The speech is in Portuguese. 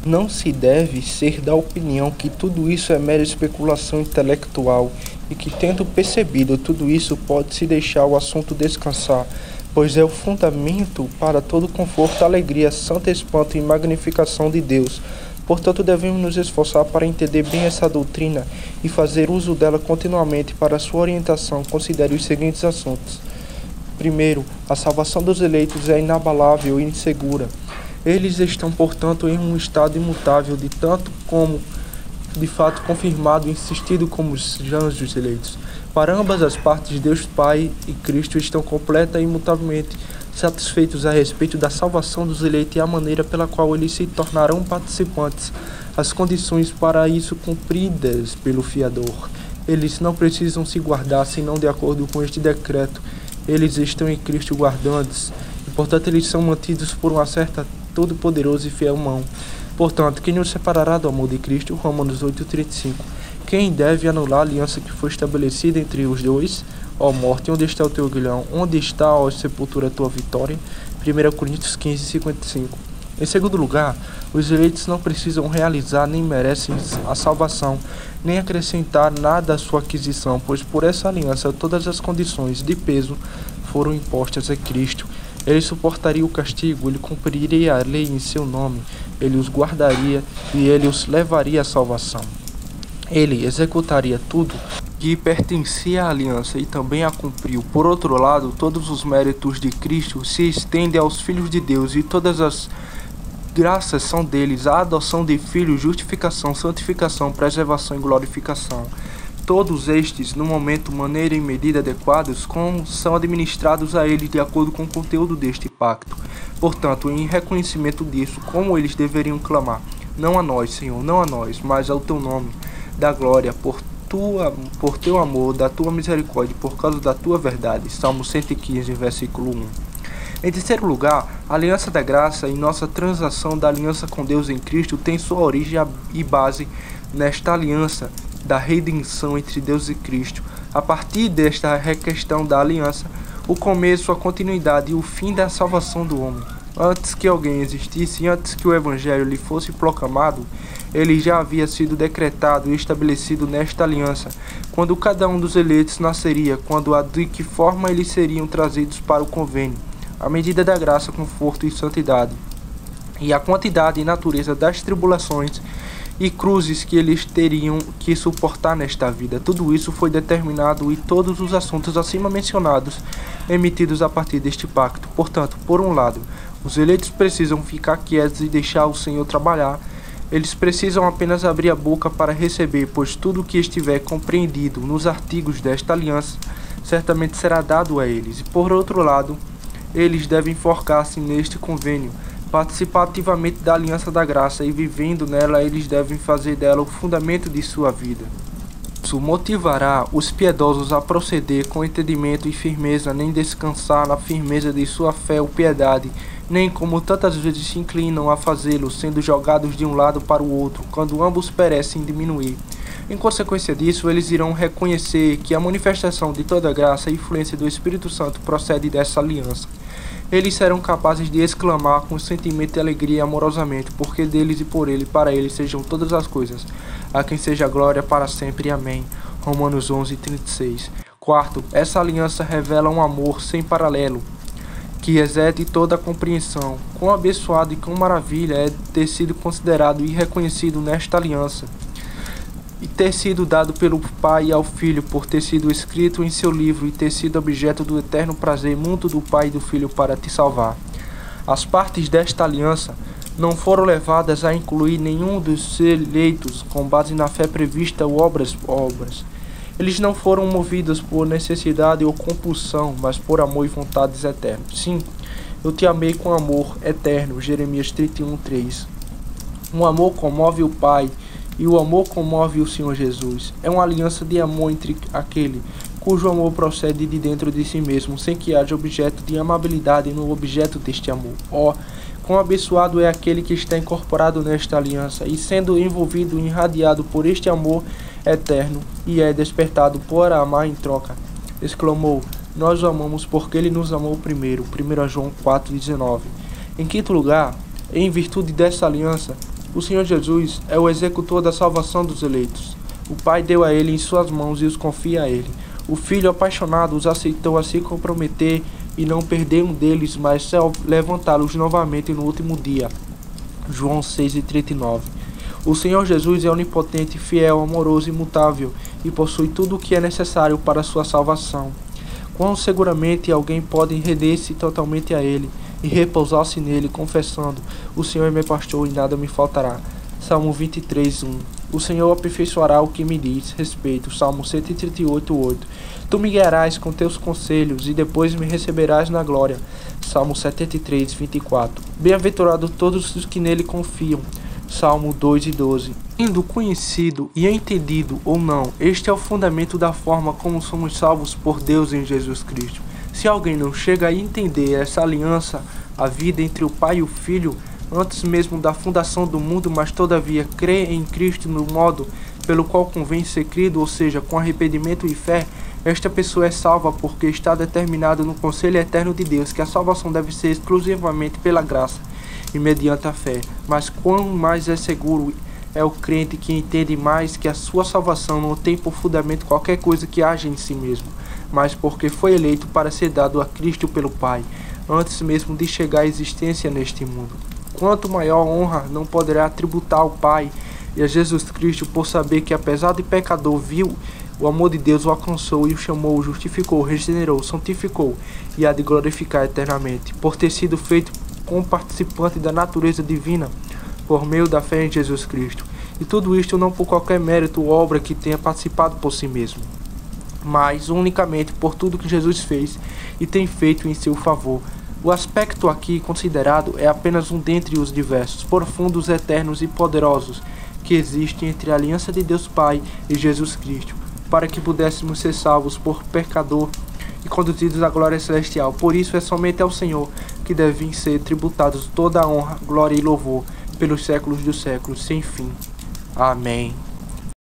Não se deve ser da opinião que tudo isso é mera especulação intelectual e que, tendo percebido tudo isso, pode-se deixar o assunto descansar, pois é o fundamento para todo conforto, alegria, santo espanto e magnificação de Deus. Portanto, devemos nos esforçar para entender bem essa doutrina e fazer uso dela continuamente. Para sua orientação, considere os seguintes assuntos. Primeiro, a salvação dos eleitos é inabalável e insegura. Eles estão, portanto, em um estado imutável, de tanto como, de fato, confirmado e insistido como os anjos eleitos. Para ambas as partes, Deus Pai e Cristo estão completa e imutavelmente satisfeitos a respeito da salvação dos eleitos e a maneira pela qual eles se tornarão participantes, as condições para isso cumpridas pelo Fiador. Eles não precisam se guardar senão de acordo com este decreto. Eles estão em Cristo guardantes, e portanto eles são mantidos por uma certa todo-poderoso e fiel mão. Portanto, quem nos separará do amor de Cristo? Romanos 8,35. Quem deve anular a aliança que foi estabelecida entre os dois? Ó morte, onde está o teu aguilhão? Onde está, ó sepultura, a tua vitória? 1 Coríntios 15:55. Em segundo lugar, os eleitos não precisam realizar nem merecem a salvação, nem acrescentar nada à sua aquisição, pois por essa aliança todas as condições de peso foram impostas a Cristo. Ele suportaria o castigo, ele cumpriria a lei em seu nome, ele os guardaria e ele os levaria à salvação. Ele executaria tudo que pertencia à aliança e também a cumpriu. Por outro lado, todos os méritos de Cristo se estendem aos filhos de Deus e todas as graças são deles: a adoção de filhos, justificação, santificação, preservação e glorificação. Todos estes, no momento, maneira e medida adequados, como são administrados a eles de acordo com o conteúdo deste pacto. Portanto, em reconhecimento disso, como eles deveriam clamar: não a nós, Senhor, não a nós, mas ao teu nome, da glória, por teu amor, da tua misericórdia, por causa da tua verdade. Salmo 115, versículo 1. Em terceiro lugar, a aliança da graça e nossa transação da aliança com Deus em Cristo tem sua origem e base nesta aliança da redenção entre Deus e Cristo. A partir desta questão da aliança, o começo, a continuidade e o fim da salvação do homem. Antes que alguém existisse, antes que o Evangelho lhe fosse proclamado, ele já havia sido decretado e estabelecido nesta aliança, quando cada um dos eleitos nasceria, de que forma eles seriam trazidos para o convênio, a medida da graça, conforto e santidade, e a quantidade e natureza das tribulações e cruzes que eles teriam que suportar nesta vida. Tudo isso foi determinado e todos os assuntos acima mencionados emitidos a partir deste pacto. Portanto, por um lado, os eleitos precisam ficar quietos e deixar o Senhor trabalhar. Eles precisam apenas abrir a boca para receber, pois tudo o que estiver compreendido nos artigos desta aliança certamente será dado a eles. E por outro lado, eles devem focar-se neste convênio, participar ativamente da aliança da graça e vivendo nela, eles devem fazer dela o fundamento de sua vida. Isso motivará os piedosos a proceder com entendimento e firmeza, nem descansar na firmeza de sua fé ou piedade, nem como tantas vezes se inclinam a fazê-lo, sendo jogados de um lado para o outro, quando ambos parecem diminuir. Em consequência disso, eles irão reconhecer que a manifestação de toda a graça e influência do Espírito Santo procede dessa aliança. Eles serão capazes de exclamar com sentimento de alegria amorosamente, porque deles e por ele, para ele sejam todas as coisas. A quem seja a glória para sempre. Amém. Romanos 11:36. Quarto, essa aliança revela um amor sem paralelo, que excede toda a compreensão. Quão abençoado e quão maravilha é ter sido considerado e reconhecido nesta aliança, e ter sido dado pelo Pai ao Filho, por ter sido escrito em seu livro e ter sido objeto do eterno prazer mútuo do Pai e do Filho para te salvar. As partes desta aliança não foram levadas a incluir nenhum dos eleitos com base na fé prevista ou obras. Eles não foram movidos por necessidade ou compulsão, mas por amor e vontades eternas. Sim, eu te amei com amor eterno. Jeremias 31:3. Um amor comove o Pai, e o amor comove o Senhor Jesus. É uma aliança de amor entre aquele cujo amor procede de dentro de si mesmo, sem que haja objeto de amabilidade no objeto deste amor. Quão abençoado é aquele que está incorporado nesta aliança, e sendo envolvido e irradiado por este amor eterno, e é despertado por amar em troca. Exclamou: nós o amamos porque ele nos amou primeiro. 1 João 4:19. Em quinto lugar, em virtude dessa aliança, O Senhor Jesus é o executor da salvação dos eleitos. O Pai deu a ele em suas mãos e os confia a ele. O Filho apaixonado os aceitou a se comprometer e não perder um deles, mas levantá-los novamente no último dia. João 6:39. O Senhor Jesus é onipotente, fiel, amoroso e imutável e possui tudo o que é necessário para a sua salvação. Quão seguramente alguém pode render-se totalmente a Ele e repousar-se nele, confessando: o Senhor é meu pastor e nada me faltará. Salmo 23:1. O Senhor aperfeiçoará o que me diz respeito. Salmo 138:8. Tu me guiarás com teus conselhos e depois me receberás na glória. Salmo 73:24. Bem-aventurados todos os que nele confiam. Salmo 2:12. Sendo conhecido e entendido ou não, este é o fundamento da forma como somos salvos por Deus em Jesus Cristo. Se alguém não chega a entender essa aliança, a vida entre o Pai e o Filho, antes mesmo da fundação do mundo, mas todavia crê em Cristo no modo pelo qual convém ser crido, ou seja, com arrependimento e fé, esta pessoa é salva porque está determinado no conselho eterno de Deus que a salvação deve ser exclusivamente pela graça e mediante a fé. Mas quão mais é seguro é o crente que entende mais que a sua salvação não tem por fundamento qualquer coisa que haja em si mesmo, mas porque foi eleito para ser dado a Cristo pelo Pai, antes mesmo de chegar à existência neste mundo. Quanto maior honra não poderá tributar ao Pai e a Jesus Cristo por saber que, apesar de pecador, viu o amor de Deus o alcançou e o chamou, justificou, regenerou, santificou e há de glorificar eternamente, por ter sido feito participante da natureza divina por meio da fé em Jesus Cristo. E tudo isto não por qualquer mérito ou obra que tenha participado por si mesmo, mas unicamente por tudo que Jesus fez e tem feito em seu favor. O aspecto aqui considerado é apenas um dentre os diversos, profundos, eternos e poderosos que existem entre a aliança de Deus Pai e Jesus Cristo, para que pudéssemos ser salvos por pecador e conduzidos à glória celestial. Por isso é somente ao Senhor que devem ser tributados toda a honra, glória e louvor pelos séculos dos séculos, sem fim. Amém.